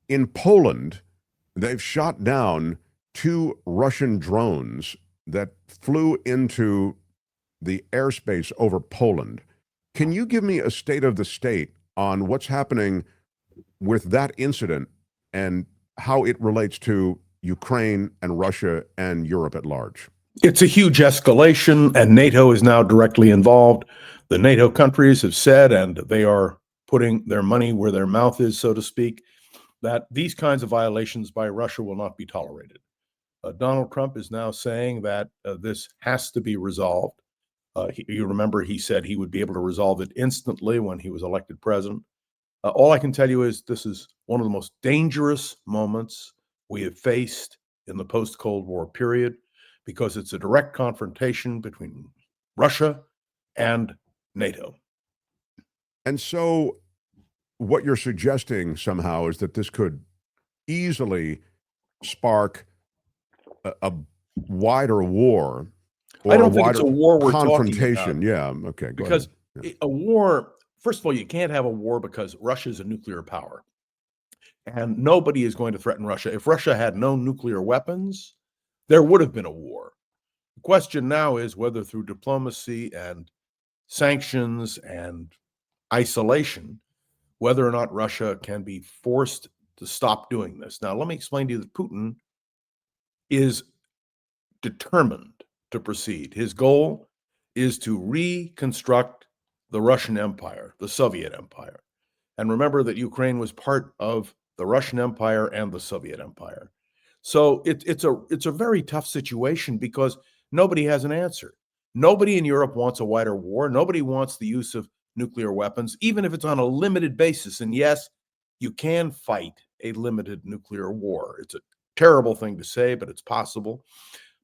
In Poland, they've shot down 2 Russian drones that flew into the airspace over Poland. Can you give me a state of the state on what's happening with that incident and how it relates to Ukraine and Russia and Europe at large? It's a huge escalation, and NATO is now directly involved. The NATO countries have said, and they are putting their money where their mouth is, so to speak, that these kinds of violations by Russia will not be tolerated. Donald Trump is now saying that this has to be resolved. You remember he said he would be able to resolve it instantly when he was elected president. All I can tell you is this is one of the most dangerous moments we have faced in the post-Cold War period, because it's a direct confrontation between Russia and NATO. And so what you're suggesting somehow is that this could easily spark a wider war, or I don't think it's a war we're confrontation. talking about. Yeah, okay, because yeah. a war, first of all, you can't have a war because Russia is a nuclear power. And nobody is going to threaten Russia. If Russia had no nuclear weapons, there would have been a war. The question now is whether through diplomacy and sanctions and isolation, whether or not Russia can be forced to stop doing this. Now, let me explain to you that Putin is determined to proceed. His goal is to reconstruct the Russian Empire, the Soviet Empire. And remember that Ukraine was part of the Russian Empire and the Soviet Empire. So it's a very tough situation because nobody has an answer. Nobody in Europe wants a wider war. Nobody wants the use of nuclear weapons, even if it's on a limited basis. And yes, you can fight a limited nuclear war. It's a terrible thing to say, but it's possible.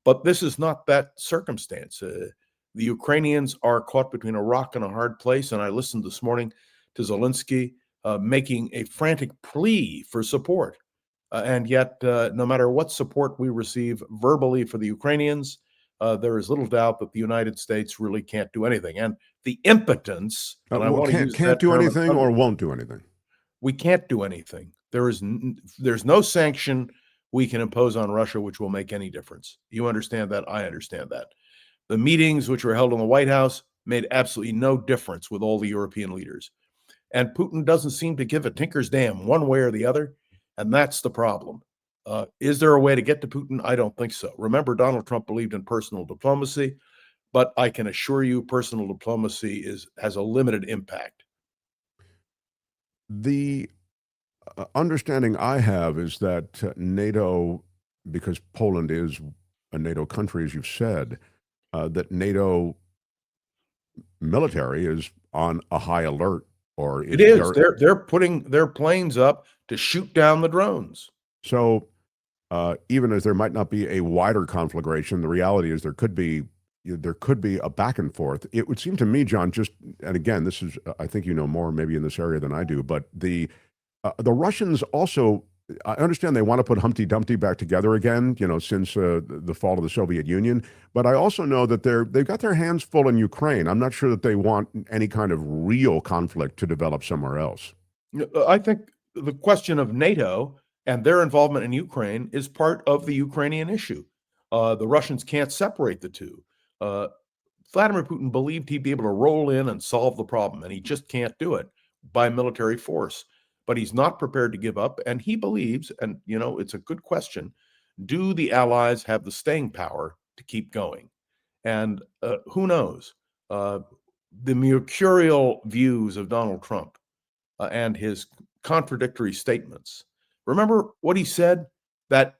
But this is not that circumstance. The Ukrainians are caught between a rock and a hard place. And I listened this morning to Zelensky making a frantic plea for support. And yet, no matter what support we receive verbally for the Ukrainians, there is little doubt that the United States really can't do anything. And the impotence, and I want to use can't that do term anything or won't do anything. We can't do anything. There's no sanction we can impose on Russia which will make any difference. You understand that? I understand that. The meetings which were held in the White House made absolutely no difference with all the European leaders. And Putin doesn't seem to give a tinker's damn one way or the other. And that's the problem. Is there a way to get to Putin? I don't think so. Remember, Donald Trump believed in personal diplomacy, but I can assure you personal diplomacy has a limited impact. The understanding I have is that NATO, because Poland is a NATO country, as you've said, that NATO military is on a high alert. Or it is. They're putting their planes up to shoot down the drones. So even as there might not be a wider conflagration, the reality is there could be a back and forth. It would seem to me, John, and again, this is, I think you know more maybe in this area than I do, but the Russians also, I understand they want to put Humpty Dumpty back together again, since the fall of the Soviet Union. But I also know that they've got their hands full in Ukraine. I'm not sure that they want any kind of real conflict to develop somewhere else. I think the question of NATO and their involvement in Ukraine is part of the Ukrainian issue. The Russians can't separate the two. Vladimir Putin believed he'd be able to roll in and solve the problem, and he just can't do it by military force. But he's not prepared to give up, and he believes, and it's a good question, do the Allies have the staying power to keep going? And who knows? The mercurial views of Donald Trump and his contradictory statements. Remember what he said? That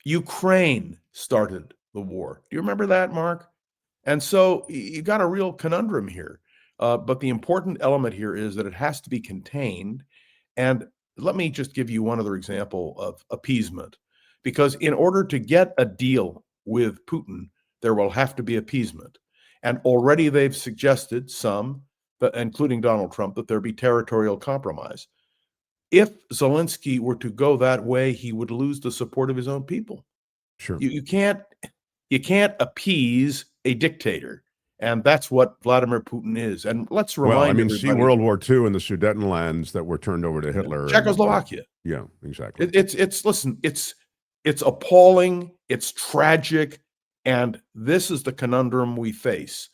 Ukraine started the war. Do you remember that, Mark? And so you got a real conundrum here. But the important element here is that it has to be contained. And let me just give you one other example of appeasement, because in order to get a deal with Putin, there will have to be appeasement. And already they've suggested some, including Donald Trump, that there be territorial compromise. If Zelensky were to go that way, he would lose the support of his own people. Sure. You can't appease a dictator And that's what Vladimir Putin is. And let's Well, I remind mean, see everybody, World War II and the Sudetenlands that were turned over to Hitler. Czechoslovakia. Yeah, exactly. Listen, it's appalling, it's tragic, and this is the conundrum we face.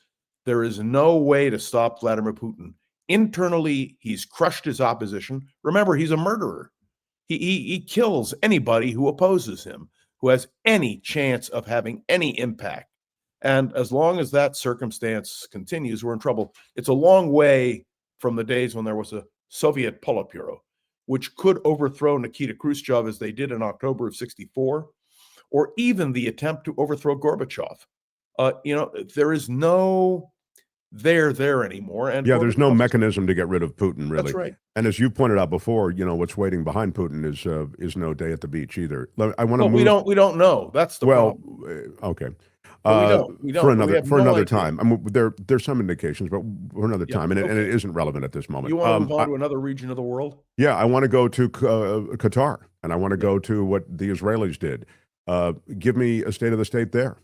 There is no way to stop Vladimir Putin. Internally, he's crushed his opposition. Remember, he's a murderer. He kills anybody who opposes him, who has any chance of having any impact. And as long as that circumstance continues, we're in trouble. It's a long way from the days when there was a Soviet Politburo, which could overthrow Nikita Khrushchev as they did in October of '64, or even the attempt to overthrow Gorbachev. There is no there anymore. And yeah, there's no Gorbachev mechanism to get rid of Putin, really. That's right. And as you pointed out before, what's waiting behind Putin is no day at the beach either. I want to Well, move. we don't know. That's the problem. Okay. We don't. For We another have no idea. time. I mean, there's some indications, but for another time, and it isn't relevant at this moment. You want to move on to another region of the world? Yeah, I want to go to Qatar, and I want to go to what the Israelis did. Give me a state of the state there.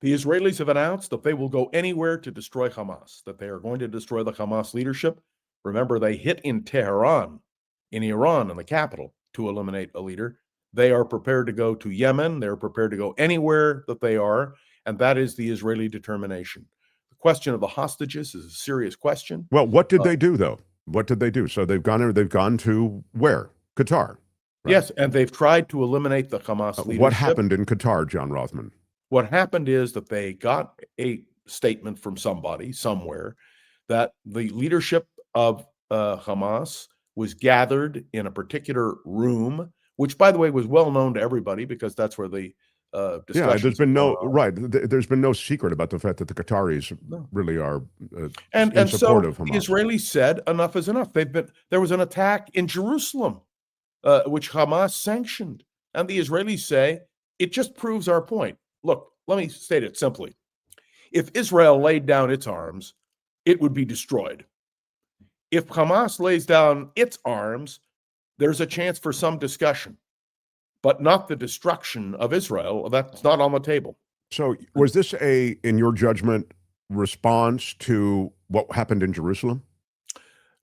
The Israelis have announced that they will go anywhere to destroy Hamas, that they are going to destroy the Hamas leadership. Remember, they hit in Tehran, in Iran, in the capital, to eliminate a leader. They are prepared to go to Yemen. They're prepared to go anywhere that they are, and that is the Israeli determination. The question of the hostages is a serious question. Well, what did they do, though? What did they do? So they've gone to where? Qatar. Right? Yes, and they've tried to eliminate the Hamas leadership. What happened in Qatar, John Rothmann? What happened is that they got a statement from somebody somewhere that the leadership of Hamas was gathered in a particular room, which, by the way, was well known to everybody because that's where the discussions. There's been there's been no secret about the fact that the Qataris really are in support of Hamas. The Israelis said enough is enough. There was an attack in Jerusalem, which Hamas sanctioned, and the Israelis say it just proves our point. Look, let me state it simply. If Israel laid down its arms, it would be destroyed. If Hamas lays down its arms, there's a chance for some discussion, but not the destruction of Israel. That's not on the table. So was this in your judgment, response to what happened in Jerusalem?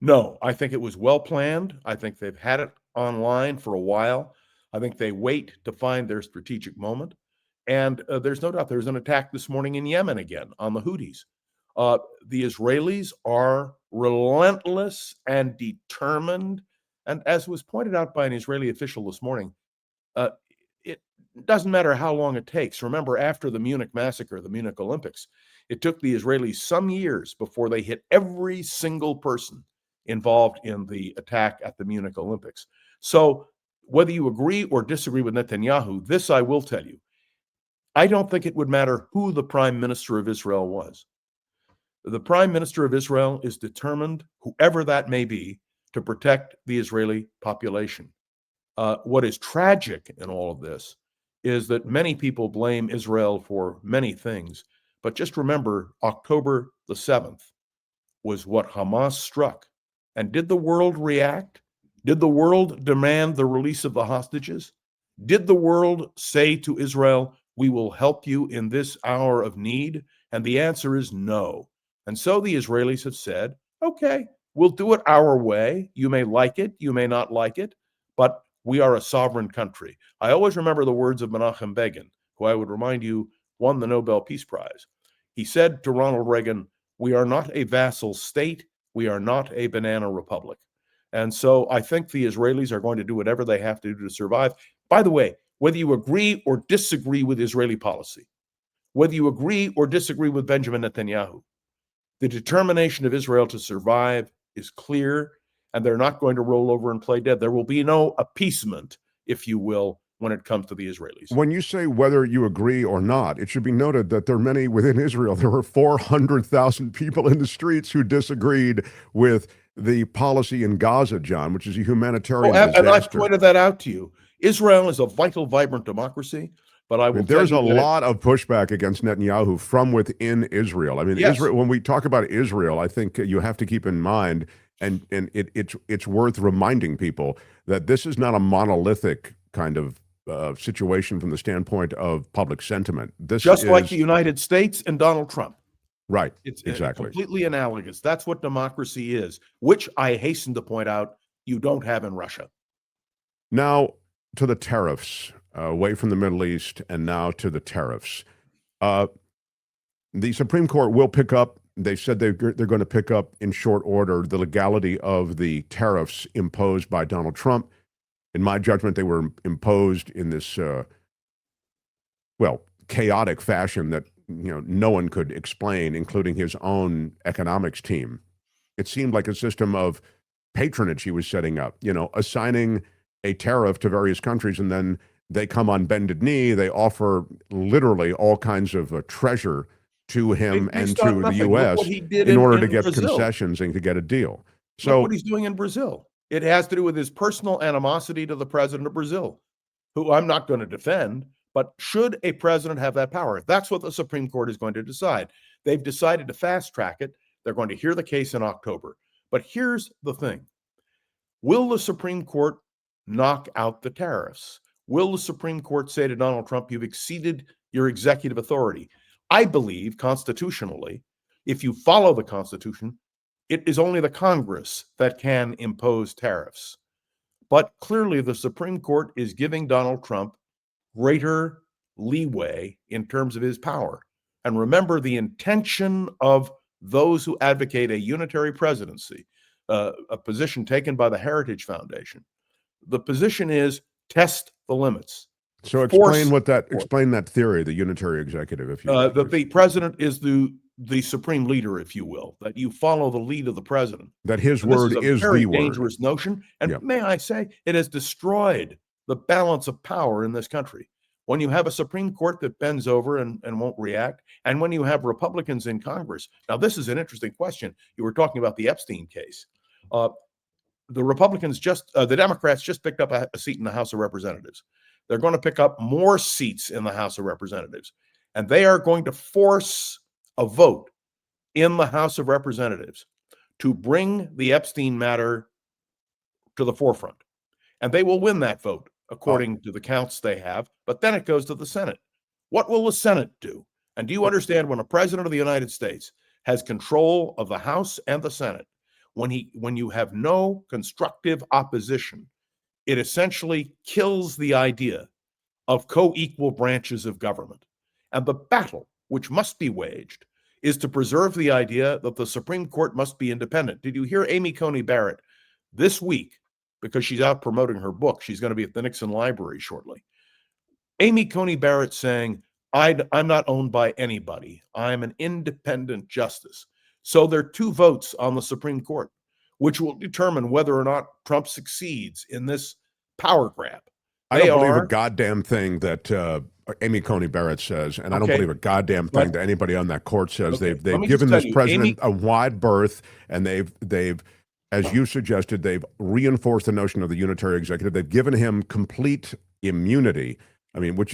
No, I think it was well planned. I think they've had it online for a while. I think they wait to find their strategic moment. And there's no doubt there's an attack this morning in Yemen again on the Houthis. The Israelis are relentless and determined. And as was pointed out by an Israeli official this morning, it doesn't matter how long it takes. Remember, after the Munich massacre, the Munich Olympics, it took the Israelis some years before they hit every single person involved in the attack at the Munich Olympics. So whether you agree or disagree with Netanyahu, this I will tell you. I don't think it would matter who the prime minister of Israel was. The prime minister of Israel is determined, whoever that may be, to protect the Israeli population. What is tragic in all of this is that many people blame Israel for many things. But just remember, October the 7th was what Hamas struck. And did the world react? Did the world demand the release of the hostages? Did the world say to Israel, we will help you in this hour of need? And the answer is no. And so the Israelis have said, okay, we'll do it our way. You may like it, you may not like it, but we are a sovereign country. I always remember the words of Menachem Begin, who I would remind you won the Nobel Peace Prize. He said to Ronald Reagan, we are not a vassal state, we are not a banana republic. And so I think the Israelis are going to do whatever they have to do to survive. By the way, whether you agree or disagree with Israeli policy, whether you agree or disagree with Benjamin Netanyahu, the determination of Israel to survive is clear, and they're not going to roll over and play dead. There will be no appeasement, if you will, when it comes to the Israelis. When you say whether you agree or not, it should be noted that there are many within Israel. There were 400,000 people in the streets who disagreed with the policy in Gaza, John, which is a humanitarian disaster. And I've pointed that out to you. Israel is a vital, vibrant democracy, but I will there's a lot of pushback against Netanyahu from within Israel. I mean, yes. Israel, when we talk about Israel, I think you have to keep in mind, and it's worth reminding people that this is not a monolithic kind of situation from the standpoint of public sentiment. This just is like the United States and Donald Trump. Right. It's Exactly. completely analogous. That's what democracy is, which I hasten to point out you don't have in Russia. Now to the tariffs, away from the Middle East, and now to the tariffs. Uh, the Supreme Court will pick up. They said they're going to pick up in short order the legality of the tariffs imposed by Donald Trump. In my judgment, they were imposed in this chaotic fashion that no one could explain, including his own economics team. It seemed like a system of patronage he was setting up, assigning a tariff to various countries, and then they come on bended knee. They offer literally all kinds of treasure to him and Based on to the nothing. Look what U.S. he did in order to in get Brazil. concessions and to get a deal. Look So what he's doing in Brazil. It has to do with his personal animosity to the president of Brazil, who I'm not going to defend, but should a president have that power? That's what the Supreme Court is going to decide. They've decided to fast track it. They're going to hear the case in October. But here's the thing. Will the Supreme Court knock out the tariffs? Will the Supreme Court say to Donald Trump, you've exceeded your executive authority? I believe constitutionally, if you follow the Constitution, it is only the Congress that can impose tariffs. But clearly, the Supreme Court is giving Donald Trump greater leeway in terms of his power. And remember, the intention of those who advocate a unitary presidency, a position taken by the Heritage Foundation, the position is test the limits. So explain that theory, the unitary executive, if you will. That the president is the supreme leader, if you will, that you follow the lead of the president. That his word is the word. Very dangerous notion. And may I say, it has destroyed the balance of power in this country. When you have a Supreme Court that bends over and won't react, and when you have Republicans in Congress. Now, this is an interesting question. You were talking about the Epstein case. The Republicans the Democrats just picked up a seat in the House of Representatives. They're going to pick up more seats in the House of Representatives, and they are going to force a vote in the House of Representatives to bring the Epstein matter to the forefront. And they will win that vote, according to the counts they have, but then it goes to the Senate. What will the Senate do? And do you understand, when a president of the United States has control of the House and the Senate, when you have no constructive opposition, it essentially kills the idea of co-equal branches of government. And the battle which must be waged is to preserve the idea that the Supreme Court must be independent. Did you hear Amy Coney Barrett this week, because she's out promoting her book? She's going to be at the Nixon Library shortly. Amy Coney Barrett saying, I'm not owned by anybody. I'm an independent justice. So there are two votes on the Supreme Court, which will determine whether or not Trump succeeds in this power grab. I don't believe a goddamn thing that Amy Coney Barrett says, and I don't believe a goddamn thing that anity on that court says. They've given this president a wide berth, and they've, as you suggested, they've reinforced the notion of the unitary executive. They've given him complete immunity. I mean, which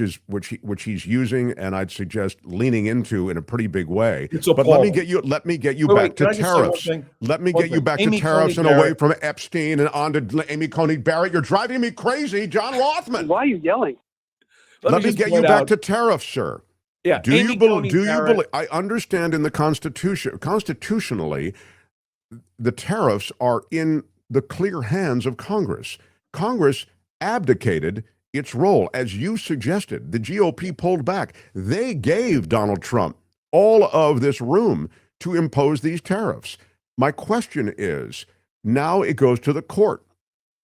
he's using, and I'd suggest leaning into in a pretty big way. But let me get you back to tariffs. Let me get you back to tariffs and away from Epstein and on to Amy Coney Barrett. You're driving me crazy, John Rothmann. Why are you yelling? Let me get you back to tariffs, sir. Yeah. Do you believe? I understand in the Constitution, constitutionally, the tariffs are in the clear hands of Congress. Congress abdicated its role, as you suggested. The GOP pulled back. They gave Donald Trump all of this room to impose these tariffs. My question is, now it goes to the court.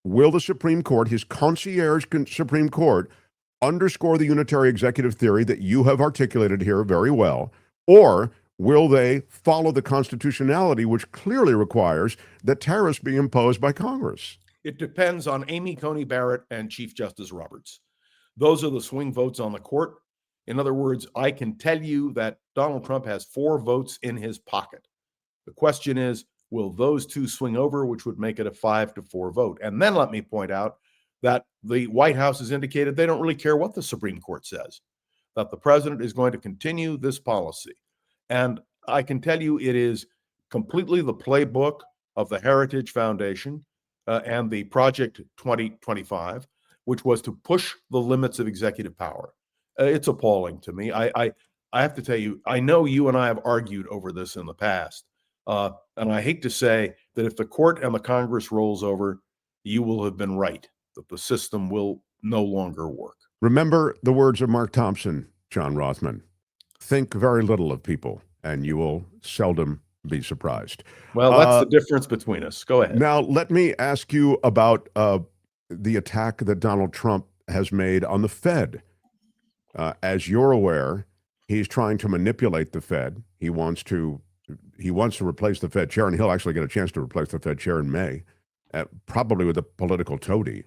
Will the Supreme Court, his concierge Supreme Court, underscore the unitary executive theory that you have articulated here very well, or will they follow the constitutionality, which clearly requires that tariffs be imposed by Congress? It depends on Amy Coney Barrett and Chief Justice Roberts. Those are the swing votes on the court. In other words, I can tell you that Donald Trump has 4 votes in his pocket. The question is, will those two swing over, which would make it a 5-4 vote? And then let me point out that the White House has indicated they don't really care what the Supreme Court says, that the president is going to continue this policy. And I can tell you it is completely the playbook of the Heritage Foundation and the Project 2025, which was to push the limits of executive power. It's appalling to me. I I have to tell you, I know you and I have argued over this in the past. And I hate to say that if the court and the Congress rolls over, you will have been right, that the system will no longer work. Remember the words of Mark Thompson, John Rothman. Think very little of people, and you will seldom be surprised. Well, that's the difference between us. Go ahead. Now, let me ask you about the attack that Donald Trump has made on the Fed. As you're aware, he's trying to manipulate the Fed. He wants to replace the Fed chair, and he'll actually get a chance to replace the Fed chair in May, probably with a political toady.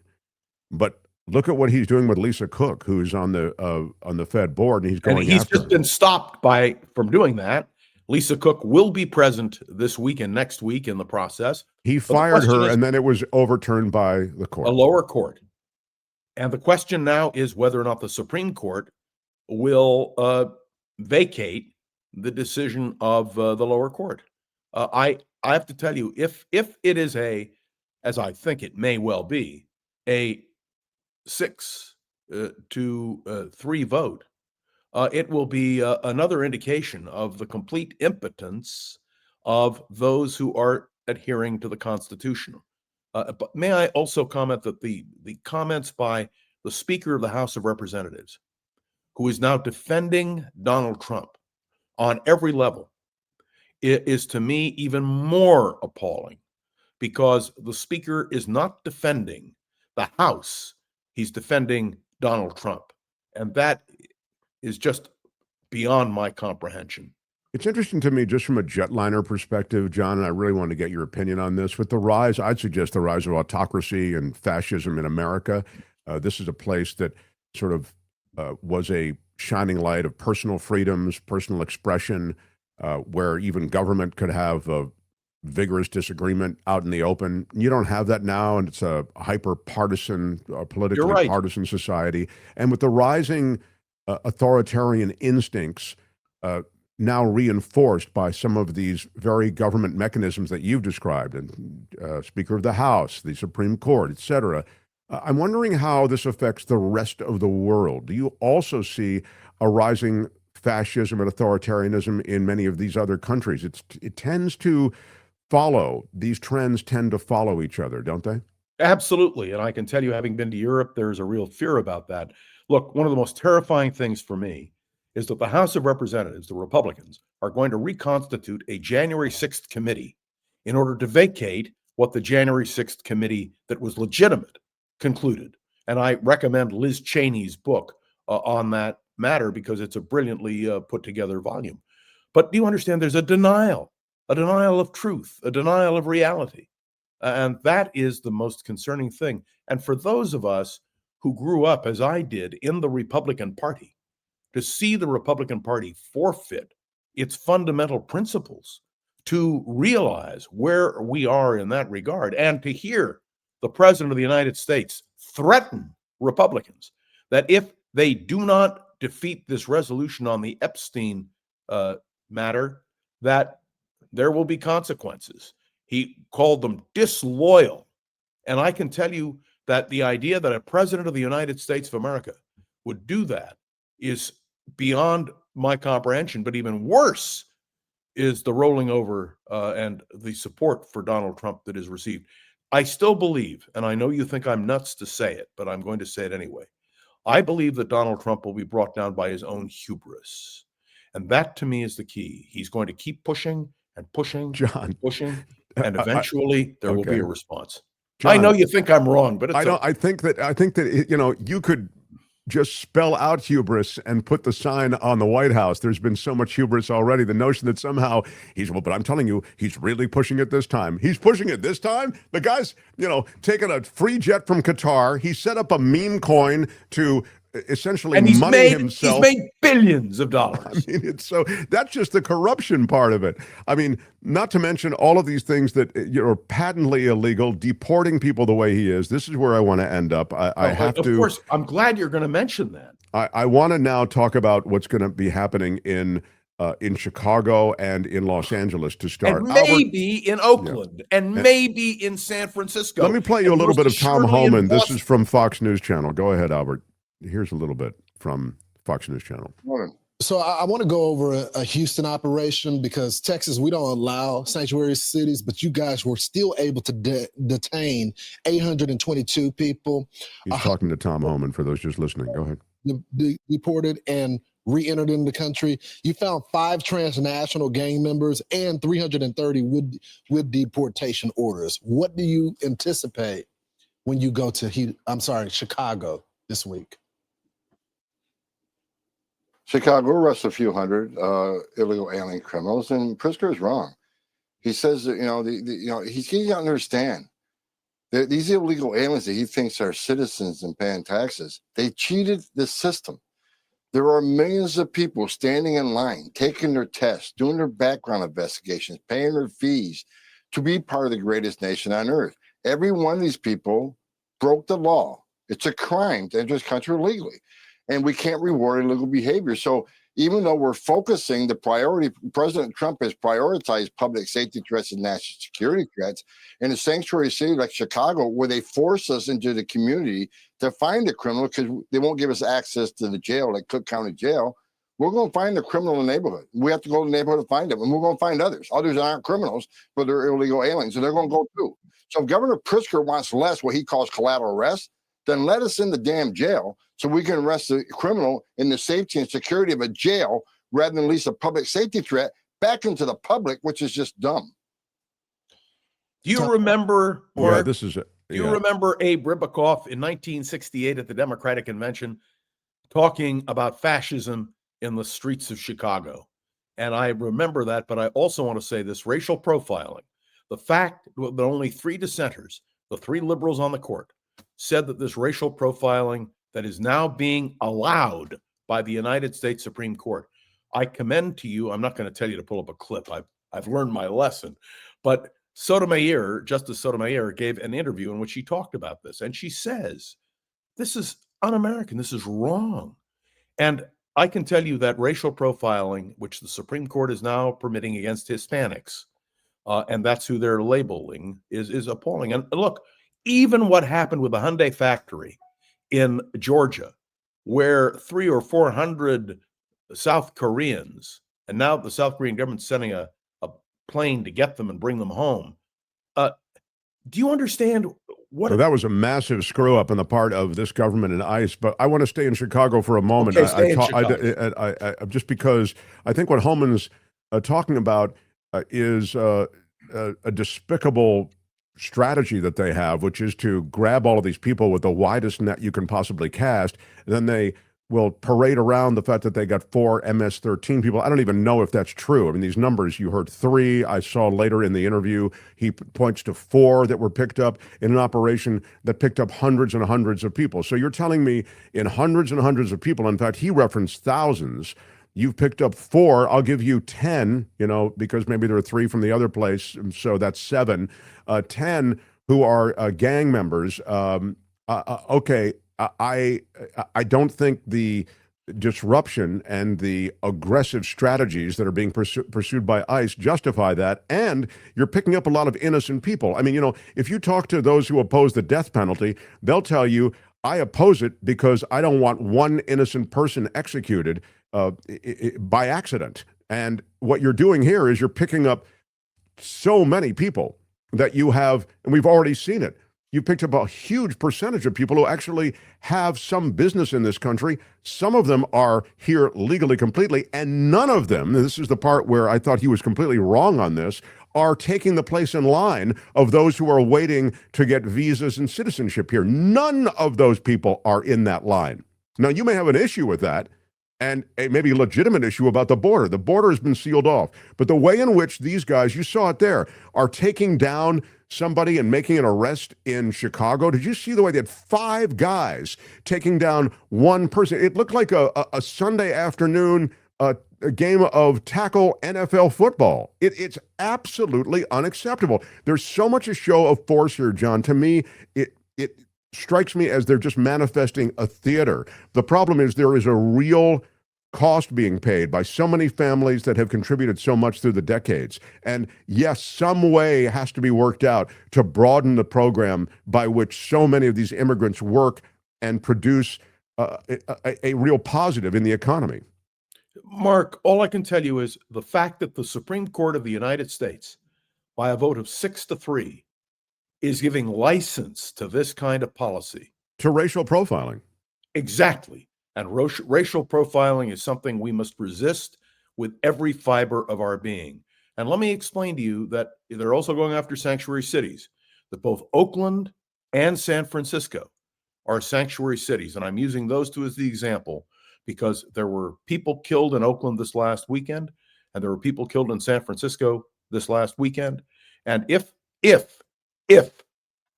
But look at what he's doing with Lisa Cook, who's on the Fed board, and he's going and he's after just her. been stopped from doing that. Lisa Cook will be present this week and next week in the process. He fired her, and then it was overturned by the court, a lower court. And the question now is whether or not the Supreme Court will vacate the decision of the lower court. I have to tell you, if it is as I think it may well be, a 6-3 vote, it will be another indication of the complete impotence of those who are adhering to the Constitution. But may I also comment that the comments by the Speaker of the House of Representatives, who is now defending Donald Trump on every level, is to me even more appalling, because the Speaker is not defending the House, he's defending Donald Trump. And that is just beyond my comprehension. It's interesting to me, just from a jetliner perspective, John, and I really want to get your opinion on this. With the rise, I'd suggest the rise of autocracy and fascism in America. This is a place that sort of was a shining light of personal freedoms, personal expression, where even government could have a vigorous disagreement out in the open. You don't have that now, and it's a hyper-partisan, politically partisan society. And with the rising authoritarian instincts, now reinforced by some of these very government mechanisms that you've described, and Speaker of the House, the Supreme Court, et cetera. I'm wondering how this affects the rest of the world. Do you also see a rising fascism and authoritarianism in many of these other countries? It tends to follow, these trends tend to follow each other, don't they? Absolutely. And I can tell you, having been to Europe, there's a real fear about that. Look, one of the most terrifying things for me is that the House of Representatives, the Republicans, are going to reconstitute a January 6th committee in order to vacate what the January 6th committee that was legitimate concluded. And I recommend Liz Cheney's book on that matter, because it's a brilliantly put together volume. But do you understand there's a denial of truth, a denial of reality. And that is the most concerning thing. And for those of us who grew up, as I did, in the Republican Party, to see the Republican Party forfeit its fundamental principles, to realize where we are in that regard, and to hear the President of the United States threaten Republicans that if they do not defeat this resolution on the Epstein matter, that there will be consequences. He called them disloyal. And I can tell you that the idea that a president of the United States of America would do that is beyond my comprehension. But even worse is the rolling over and the support for Donald Trump that is received. I still believe, and I know you think I'm nuts to say it, but I'm going to say it anyway. I believe that Donald Trump will be brought down by his own hubris. And that, to me, is the key. He's going to keep pushing and pushing, John, and pushing, and eventually there will be a response. John, I know you think I'm wrong, but it's I think that you could just spell out hubris and put the sign on the White House. There's been so much hubris already. The notion that somehow but I'm telling you, he's really pushing it this time. He's pushing it this time. The guy's, taking a free jet from Qatar. He set up a meme coin to essentially money himself. He's made billions of dollars. I mean, that's just the corruption part of it. I mean, not to mention all of these things that are patently illegal, deporting people the way he is. This is where I want to end up. I have to. Of course, I'm glad you're going to mention that. I want to now talk about what's going to be happening in Chicago and in Los Angeles to start. And maybe in Oakland, and maybe in San Francisco. Let me play you a little bit of Tom Homan. This is from Fox News Channel. Go ahead, Albert. Here's a little bit from Fox News Channel. Morning. So I want to go over a Houston operation because Texas, we don't allow sanctuary cities, but you guys were still able to detain 822 people. He's talking to Tom Homan for those just listening. Go ahead. Deported and re-entered in the country. You found 5 transnational gang members and 330 with deportation orders. What do you anticipate when you go to Chicago this week? Chicago arrests a few hundred illegal alien criminals, and Pritzker is wrong. He says that he doesn't understand that these illegal aliens that he thinks are citizens and paying taxes, they cheated the system. There are millions of people standing in line, taking their tests, doing their background investigations, paying their fees to be part of the greatest nation on earth. Every one of these people broke the law. It's a crime to enter this country illegally. And we can't reward illegal behavior. So even though we're focusing the priority, President Trump has prioritized public safety threats and national security threats in a sanctuary city like Chicago, where they force us into the community to find the criminal because they won't give us access to the jail, like Cook County Jail. We're going to find the criminal in the neighborhood. We have to go to the neighborhood to find them, and we're going to find others. Others aren't criminals, but they're illegal aliens, and they're going to go too. So if Governor Pritzker wants less, what he calls collateral arrest, then let us in the damn jail so we can arrest the criminal in the safety and security of a jail rather than release a public safety threat back into the public, which is just dumb. Do you remember, yeah, this is it. Do you remember Abe Ribicoff in 1968 at the Democratic Convention talking about fascism in the streets of Chicago? And I remember that, but I also want to say this: racial profiling. The fact that only 3 dissenters, the 3 liberals on the court, said that this racial profiling that is now being allowed by the United States Supreme Court. I commend to you, I'm not going to tell you to pull up a clip. I've learned my lesson. But Justice Sotomayor gave an interview in which she talked about this. And she says, this is un-American. This is wrong. And I can tell you that racial profiling, which the Supreme Court is now permitting against Hispanics, and that's who they're labeling, is appalling. And look, even what happened with the Hyundai factory in Georgia, where 300 or 400 South Koreans, and now the South Korean government's sending a plane to get them and bring them home. Do you understand what? So that was a massive screw up on the part of this government and ICE. But I want to stay in Chicago for a moment. Okay, just because I think what Holman's talking about is a despicable strategy that they have, which is to grab all of these people with the widest net you can possibly cast, and then they will parade around the fact that they got 4 MS-13 people. I don't even know if that's true. I mean, these numbers, you heard 3. I saw later in the interview, he points to 4 that were picked up in an operation that picked up hundreds and hundreds of people. So you're telling me in hundreds and hundreds of people, in fact, he referenced thousands, you've picked up 4, I'll give you 10, because maybe there are 3 from the other place, so that's 7. 10 who are gang members. Okay, I don't think the disruption and the aggressive strategies that are being pursued by ICE justify that, and you're picking up a lot of innocent people. I mean, if you talk to those who oppose the death penalty, they'll tell you, I oppose it because I don't want one innocent person executed by accident. And what you're doing here is you're picking up so many people that you have, and we've already seen it. You picked up a huge percentage of people who actually have some business in this country. Some of them are here legally completely, and none of them, and this is the part where I thought he was completely wrong on this, are taking the place in line of those who are waiting to get visas and citizenship here. None of those people are in that line. Now, you may have an issue with that, and a maybe legitimate issue about the border. The border has been sealed off. But the way in which these guys, you saw it there, are taking down somebody and making an arrest in Chicago. Did you see the way they had 5 guys taking down one person? It looked like a Sunday afternoon a game of tackle NFL football. It's absolutely unacceptable. There's so much a show of force here, John. To me, it strikes me as they're just manifesting a theater. The problem is there is a real cost being paid by so many families that have contributed so much through the decades. And yes, some way has to be worked out to broaden the program by which so many of these immigrants work and produce a real positive in the economy. Mark, all I can tell you is the fact that the Supreme Court of the United States, by a vote of 6-3, is giving license to this kind of policy. To racial profiling. Exactly. And racial profiling is something we must resist with every fiber of our being. And let me explain to you that they're also going after sanctuary cities, that both Oakland and San Francisco are sanctuary cities. And I'm using those two as the example because there were people killed in Oakland this last weekend, and there were people killed in San Francisco this last weekend. And if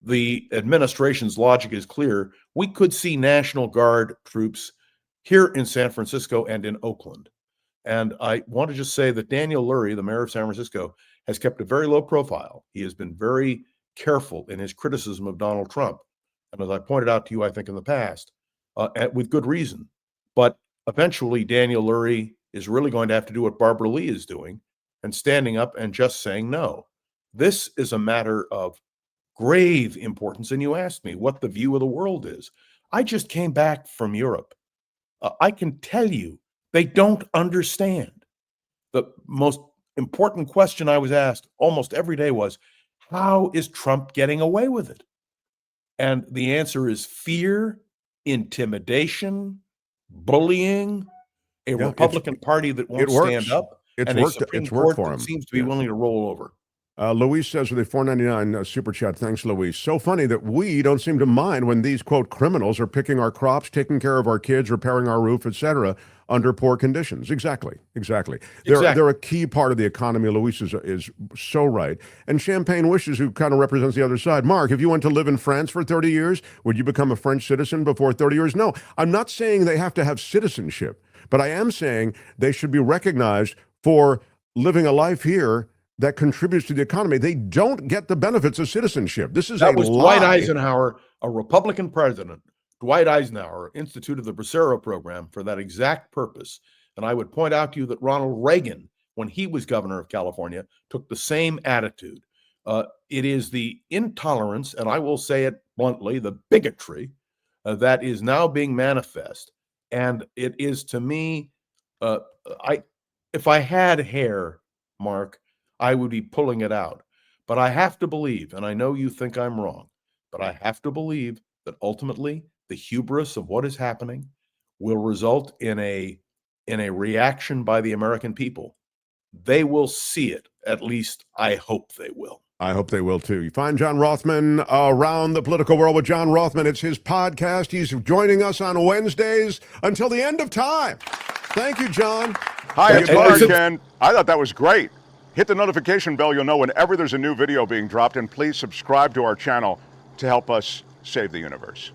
the administration's logic is clear, we could see National Guard troops here in San Francisco and in Oakland. And I want to just say that Daniel Lurie, the mayor of San Francisco, has kept a very low profile. He has been very careful in his criticism of Donald Trump. And as I pointed out to you, I think in the past, with good reason. But eventually, Daniel Lurie is really going to have to do what Barbara Lee is doing and standing up and just saying no. This is a matter of grave importance. And you asked me what the view of the world is. I just came back from Europe. I can tell you, they don't understand. The most important question I was asked almost every day was, how is Trump getting away with it? And the answer is fear, intimidation, bullying, a Republican Party that won't stand up, and a Supreme Court that seems to be willing to roll over. Luis says with a $4.99 super chat, thanks, Luis. So funny that we don't seem to mind when these, quote, criminals are picking our crops, taking care of our kids, repairing our roof, etc., under poor conditions. Exactly. They're a key part of the economy. Luis is so right. And Champagne Wishes, who kind of represents the other side. Mark, if you went to live in France for 30 years, would you become a French citizen before 30 years? No, I'm not saying they have to have citizenship, but I am saying they should be recognized for living a life here that contributes to the economy. They don't get the benefits of citizenship. That was Dwight Eisenhower, a Republican president. Dwight Eisenhower instituted the Bracero program for that exact purpose. And I would point out to you that Ronald Reagan, when he was governor of California, took the same attitude. It is the intolerance, and I will say it bluntly, the bigotry that is now being manifest. And it is, to me, if I had hair, Mark, I would be pulling it out. But I have to believe, and I know you think I'm wrong, but I have to believe that ultimately the hubris of what is happening will result in a reaction by the American people. They will see it. At least I hope they will. I hope they will too. You find John Rothmann Around the Political World with John Rothmann. It's his podcast. He's joining us on Wednesdays until the end of time. Thank you, John. Hi, it's Mark, and I thought that was great. Hit the notification bell. You'll know whenever there's a new video being dropped, and please subscribe to our channel to help us save the universe.